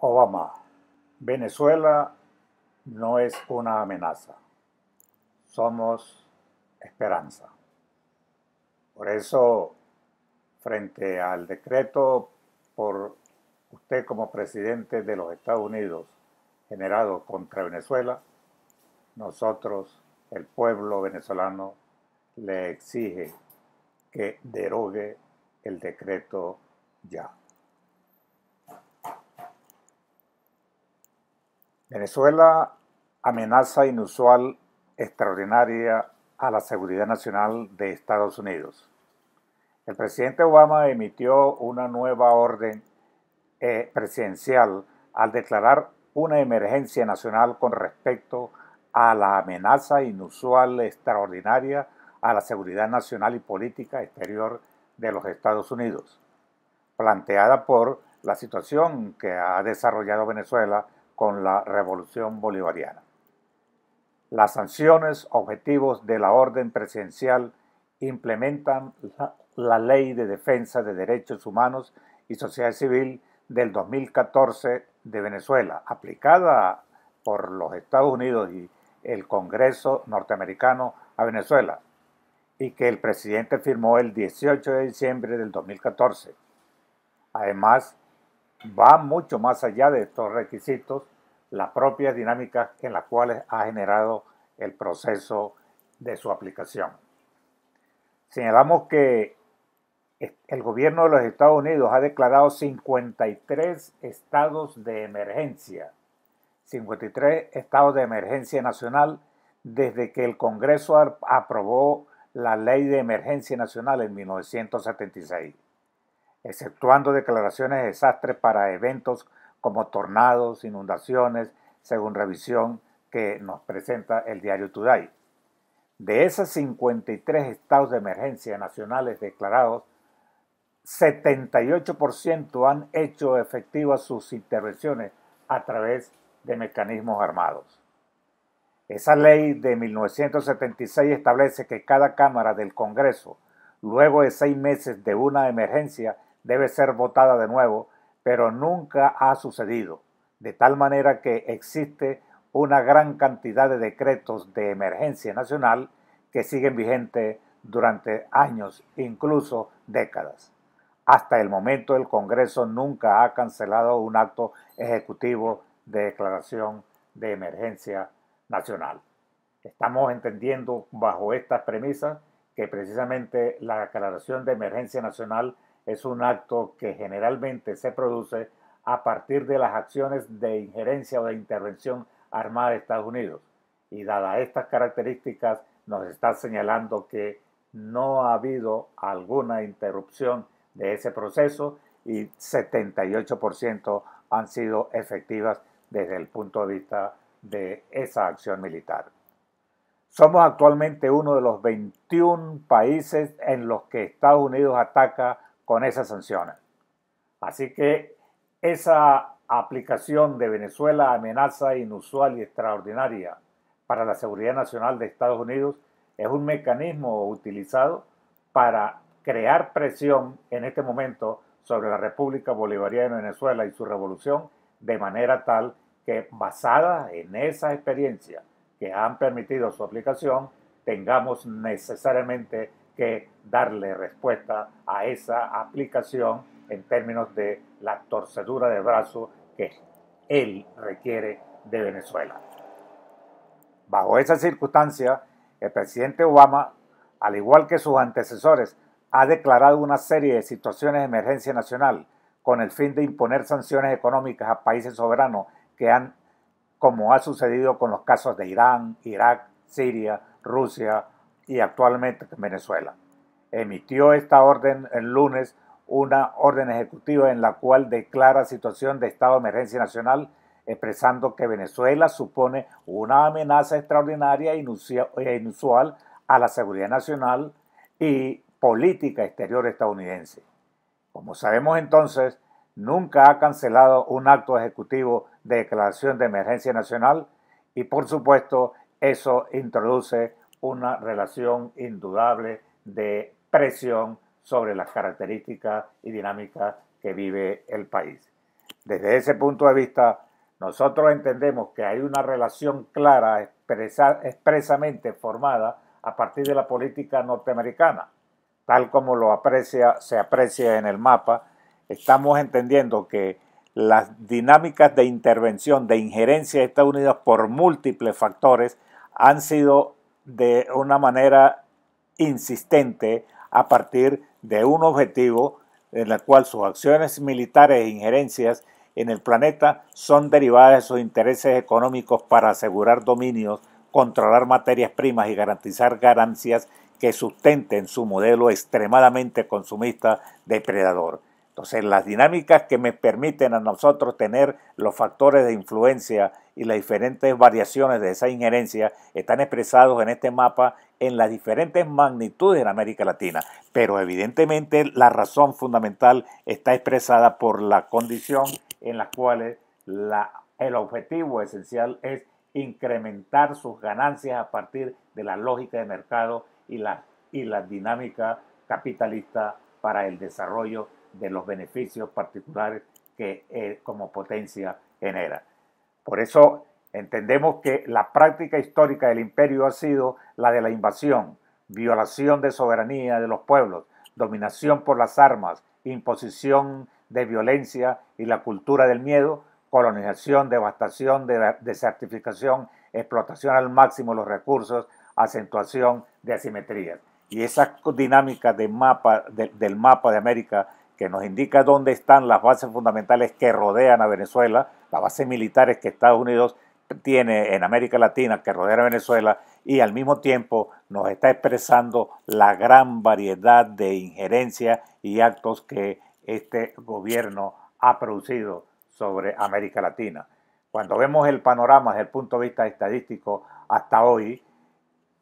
Obama: Venezuela no es una amenaza, somos esperanza. Por eso, frente al decreto por usted como presidente de los Estados Unidos generado contra Venezuela, nosotros, el pueblo venezolano, le exige que derogue el decreto ya. Venezuela amenaza inusual extraordinaria a la seguridad nacional de Estados Unidos. El presidente Obama emitió una nueva orden presidencial al declarar una emergencia nacional con respecto a la amenaza inusual extraordinaria a la seguridad nacional y política exterior de los Estados Unidos, planteada por la situación que ha desarrollado Venezuela con la revolución bolivariana. Las sanciones objetivos de la orden presidencial implementan la Ley de Defensa de Derechos Humanos y Sociedad Civil del 2014 de Venezuela, aplicada por los Estados Unidos y el Congreso norteamericano a Venezuela, y que el presidente firmó el 18 de diciembre del 2014. Además, va mucho más allá de estos requisitos las propias dinámicas en las cuales ha generado el proceso de su aplicación. Señalamos que el gobierno de los Estados Unidos ha declarado 53 estados de emergencia, 53 estados de emergencia nacional desde que el Congreso aprobó la Ley de Emergencia Nacional en 1976, exceptuando declaraciones de desastre para eventos como tornados, inundaciones, según revisión que nos presenta el diario Today. De esos 53 estados de emergencia nacionales declarados, 78% han hecho efectivas sus intervenciones a través de mecanismos armados. Esa ley de 1976 establece que cada Cámara del Congreso, luego de 6 meses de una emergencia, debe ser votada de nuevo, pero nunca ha sucedido, de tal manera que existe una gran cantidad de decretos de emergencia nacional que siguen vigentes durante años, incluso décadas. Hasta el momento el Congreso nunca ha cancelado un acto ejecutivo de declaración de emergencia nacional. Estamos entendiendo bajo estas premisas que precisamente la declaración de emergencia nacional es un acto que generalmente se produce a partir de las acciones de injerencia o de intervención armada de Estados Unidos. Y dadas estas características, nos está señalando que no ha habido alguna interrupción de ese proceso y 78% han sido efectivas desde el punto de vista de esa acción militar. Somos actualmente uno de los 21 países en los que Estados Unidos ataca con esas sanciones. Así que esa aplicación de Venezuela, amenaza inusual y extraordinaria para la seguridad nacional de Estados Unidos, es un mecanismo utilizado para crear presión en este momento sobre la República Bolivariana de Venezuela y su revolución, de manera tal que, basada en esa experiencia que han permitido su aplicación, tengamos necesariamente que darle respuesta a esa aplicación en términos de la torcedura de brazo que él requiere de Venezuela. Bajo esa circunstancia, el presidente Obama, al igual que sus antecesores, ha declarado una serie de situaciones de emergencia nacional con el fin de imponer sanciones económicas a países soberanos como ha sucedido con los casos de Irán, Irak, Siria, Rusia y actualmente Venezuela. Emitió esta orden el lunes, una orden ejecutiva en la cual declara situación de estado de emergencia nacional, expresando que Venezuela supone una amenaza extraordinaria e inusual a la seguridad nacional y política exterior estadounidense. Como sabemos entonces, nunca ha cancelado un acto ejecutivo de declaración de emergencia nacional y, por supuesto, eso introduce una relación indudable de presión sobre las características y dinámicas que vive el país. Desde ese punto de vista, nosotros entendemos que hay una relación clara, expresamente formada a partir de la política norteamericana, tal como se aprecia en el mapa. Estamos entendiendo que las dinámicas de intervención, de injerencia de Estados Unidos por múltiples factores han sido de una manera insistente a partir de un objetivo en el cual sus acciones militares e injerencias en el planeta son derivadas de sus intereses económicos para asegurar dominios, controlar materias primas y garantizar ganancias que sustenten su modelo extremadamente consumista depredador. Entonces, las dinámicas que me permiten a nosotros tener los factores de influencia y las diferentes variaciones de esa injerencia están expresados en este mapa en las diferentes magnitudes en América Latina. Pero evidentemente la razón fundamental está expresada por la condición en la cual el objetivo esencial es incrementar sus ganancias a partir de la lógica de mercado y la dinámica capitalista para el desarrollo de los beneficios particulares que como potencia genera. Por eso entendemos que la práctica histórica del imperio ha sido la de la invasión, violación de soberanía de los pueblos, dominación por las armas, imposición de violencia y la cultura del miedo, colonización, devastación, desertificación, explotación al máximo de los recursos, acentuación de asimetrías. Y esa dinámica del mapa de América que nos indica dónde están las bases fundamentales que rodean a Venezuela, las bases militares que Estados Unidos tiene en América Latina que rodean a Venezuela, y al mismo tiempo nos está expresando la gran variedad de injerencias y actos que este gobierno ha producido sobre América Latina. Cuando vemos el panorama desde el punto de vista estadístico hasta hoy,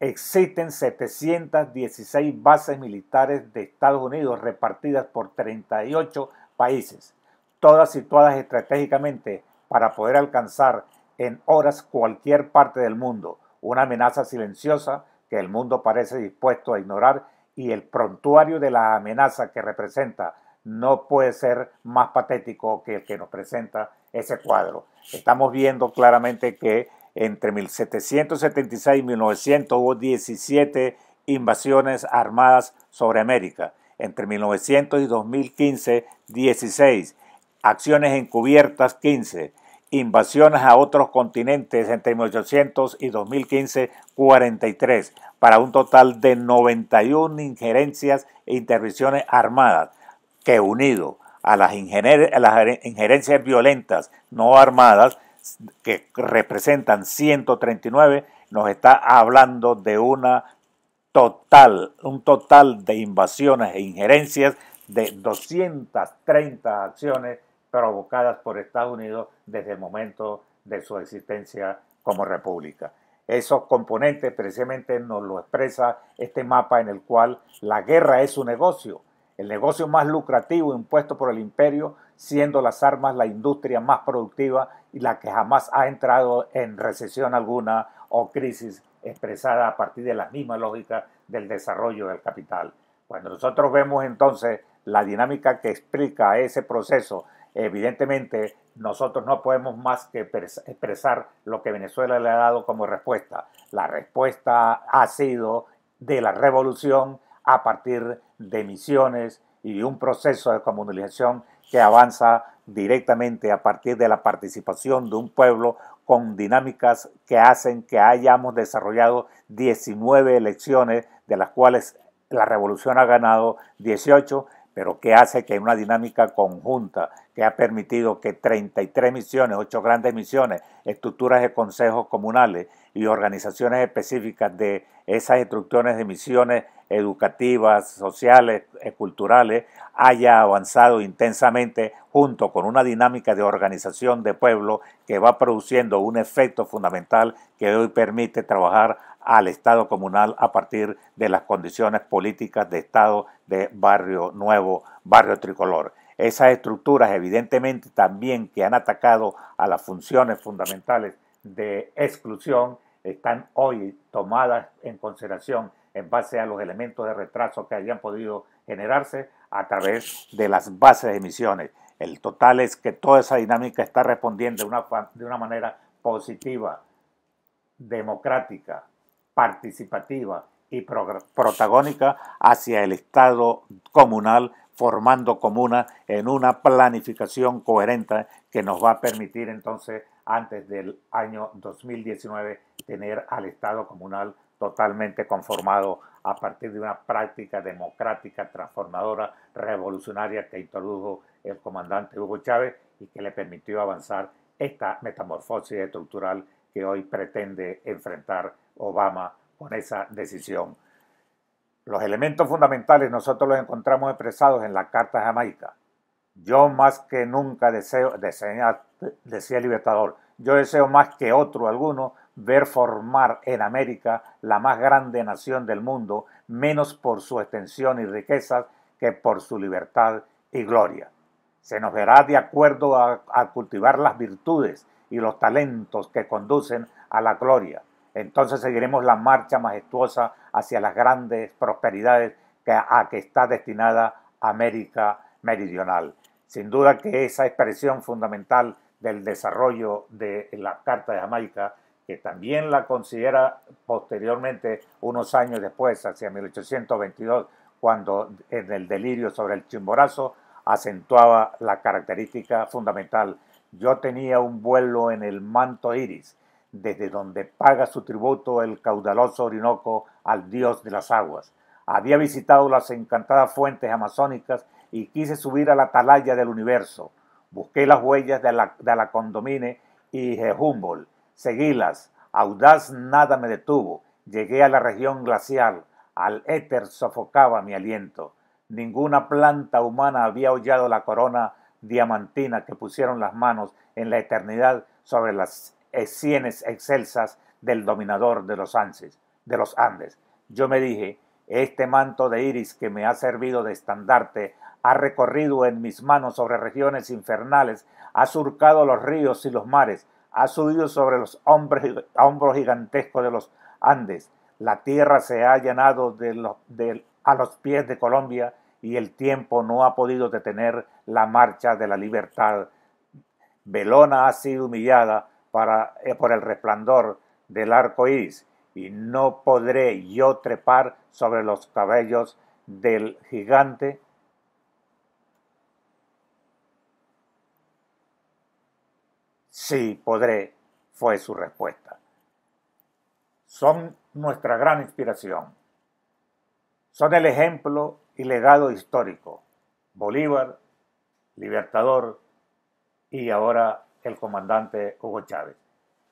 existen 716 bases militares de Estados Unidos repartidas por 38 países, todas situadas estratégicamente para poder alcanzar en horas cualquier parte del mundo, una amenaza silenciosa que el mundo parece dispuesto a ignorar, y el prontuario de la amenaza que representa no puede ser más patético que el que nos presenta ese cuadro. Estamos viendo claramente que entre 1776 y 1900 hubo 17 invasiones armadas sobre América. Entre 1900 y 2015, 16. Acciones encubiertas, 15. Invasiones a otros continentes entre 1800 y 2015, 43. Para un total de 91 injerencias e intervenciones armadas, que unido a las injerencias violentas no armadas, que representan 139, nos está hablando de un total de invasiones e injerencias de 230 acciones provocadas por Estados Unidos desde el momento de su existencia como república. Esos componentes precisamente nos lo expresa este mapa en el cual la guerra es un negocio, el negocio más lucrativo impuesto por el imperio, siendo las armas la industria más productiva y la que jamás ha entrado en recesión alguna o crisis, expresada a partir de la misma lógica del desarrollo del capital. Cuando nosotros vemos entonces la dinámica que explica ese proceso, evidentemente nosotros no podemos más que expresar lo que Venezuela le ha dado como respuesta. La respuesta ha sido de la revolución a partir de misiones y de un proceso de comunalización que avanza directamente a partir de la participación de un pueblo con dinámicas que hacen que hayamos desarrollado 19 elecciones, de las cuales la revolución ha ganado 18, pero que hace que una dinámica conjunta que ha permitido que 33 misiones, 8 grandes misiones, estructuras de consejos comunales y organizaciones específicas de esas estructuras de misiones educativas, sociales, culturales, haya avanzado intensamente junto con una dinámica de organización de pueblo que va produciendo un efecto fundamental que hoy permite trabajar al Estado comunal a partir de las condiciones políticas de Estado de Barrio Nuevo, Barrio Tricolor. Esas estructuras evidentemente también que han atacado a las funciones fundamentales de exclusión están hoy tomadas en consideración en base a los elementos de retraso que hayan podido generarse a través de las bases de misiones. El total es que toda esa dinámica está respondiendo de una manera positiva, democrática, participativa y protagónica hacia el Estado comunal, formando comunas en una planificación coherente que nos va a permitir entonces, antes del año 2019, tener al Estado comunal totalmente conformado a partir de una práctica democrática, transformadora, revolucionaria que introdujo el comandante Hugo Chávez y que le permitió avanzar esta metamorfosis estructural que hoy pretende enfrentar Obama con esa decisión. Los elementos fundamentales nosotros los encontramos expresados en la Carta de Jamaica. Yo más que nunca decía el Libertador, yo deseo más que otro alguno ver formar en América la más grande nación del mundo, menos por su extensión y riquezas que por su libertad y gloria. Se nos verá de acuerdo a cultivar las virtudes y los talentos que conducen a la gloria. Entonces seguiremos la marcha majestuosa hacia las grandes prosperidades a que está destinada América Meridional. Sin duda que esa expresión fundamental del desarrollo de la Carta de Jamaica, que también la considera posteriormente, unos años después, hacia 1822, cuando en el delirio sobre el Chimborazo, acentuaba la característica fundamental: yo tenía un vuelo en el manto iris, desde donde paga su tributo el caudaloso Orinoco al dios de las aguas. Había visitado las encantadas fuentes amazónicas y quise subir a la atalaya del universo. Busqué las huellas de la Condomine y de Humboldt. Seguílas. Audaz nada me detuvo. Llegué a la región glacial. Al éter sofocaba mi aliento. Ninguna planta humana había hollado la corona diamantina que pusieron las manos en la eternidad sobre las sienes excelsas del dominador de los Andes. Yo me dije, este manto de iris que me ha servido de estandarte ha recorrido en mis manos sobre regiones infernales, ha surcado los ríos y los mares, ha subido sobre los hombros gigantescos de los Andes. La tierra se ha llenado a los pies de Colombia y el tiempo no ha podido detener la marcha de la libertad. Belona ha sido humillada por el resplandor del arco iris, y no podré yo trepar sobre los cabellos del gigante. Sí, podré, fue su respuesta. Son nuestra gran inspiración. Son el ejemplo y legado histórico. Bolívar, Libertador y ahora el comandante Hugo Chávez.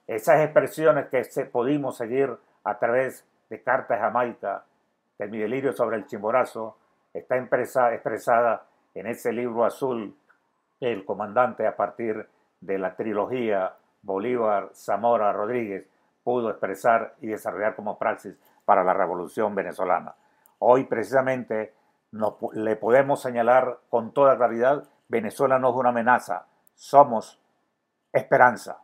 Esas expresiones que pudimos seguir a través de Carta de Jamaica, de Mi delirio sobre el Chimborazo, está expresada en ese libro azul que el comandante, a partir de la trilogía Bolívar, Zamora, Rodríguez, pudo expresar y desarrollar como praxis para la Revolución venezolana. Hoy precisamente le podemos señalar con toda claridad: Venezuela no es una amenaza, somos esperanza.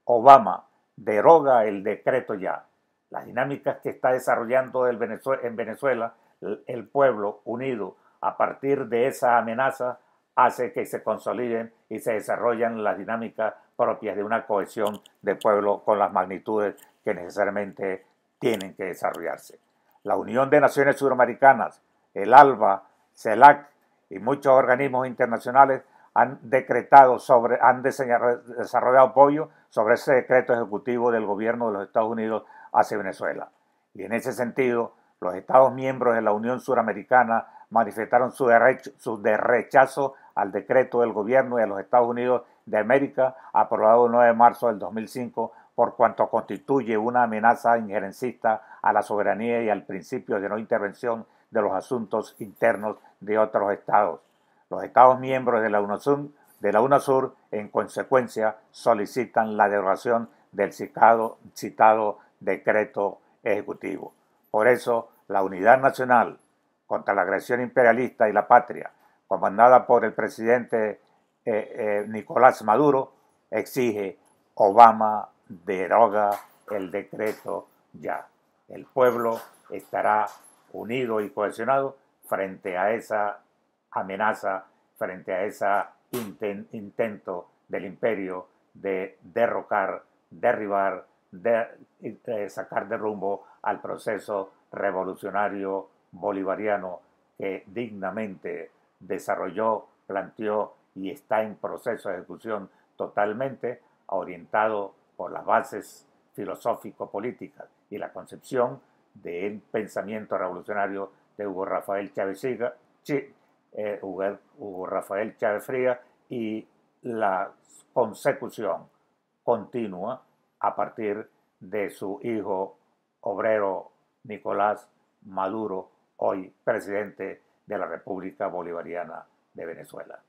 Obama deroga el decreto ya. Las dinámicas que está desarrollando en Venezuela, el pueblo unido a partir de esa amenaza, hace que se consoliden y se desarrollen las dinámicas propias de una cohesión de pueblo con las magnitudes que necesariamente tienen que desarrollarse. La Unión de Naciones Suramericanas, el ALBA, CELAC y muchos organismos internacionales han desarrollado apoyo sobre ese decreto ejecutivo del gobierno de los Estados Unidos hacia Venezuela. Y en ese sentido, los Estados miembros de la Unión Suramericana manifestaron su rechazo al decreto del gobierno de los Estados Unidos de América, aprobado el 9 de marzo del 2005, por cuanto constituye una amenaza injerencista a la soberanía y al principio de no intervención de los asuntos internos de otros estados. Los Estados miembros de la UNASUR, en consecuencia, solicitan la derogación del citado decreto ejecutivo. Por eso, la unidad nacional contra la agresión imperialista y la patria, comandada por el presidente Nicolás Maduro, exige: Obama deroga el decreto ya. El pueblo estará unido y cohesionado frente a esa amenaza, frente a esa intento del imperio de derrocar, derribar, sacar de rumbo al proceso revolucionario bolivariano que dignamente desarrolló, planteó y está en proceso de ejecución totalmente orientado por las bases filosófico-políticas y la concepción del pensamiento revolucionario de Hugo Rafael Chávez Hugo Rafael Chávez Fría y la consecución continua a partir de su hijo obrero Nicolás Maduro, hoy presidente de la República Bolivariana de Venezuela.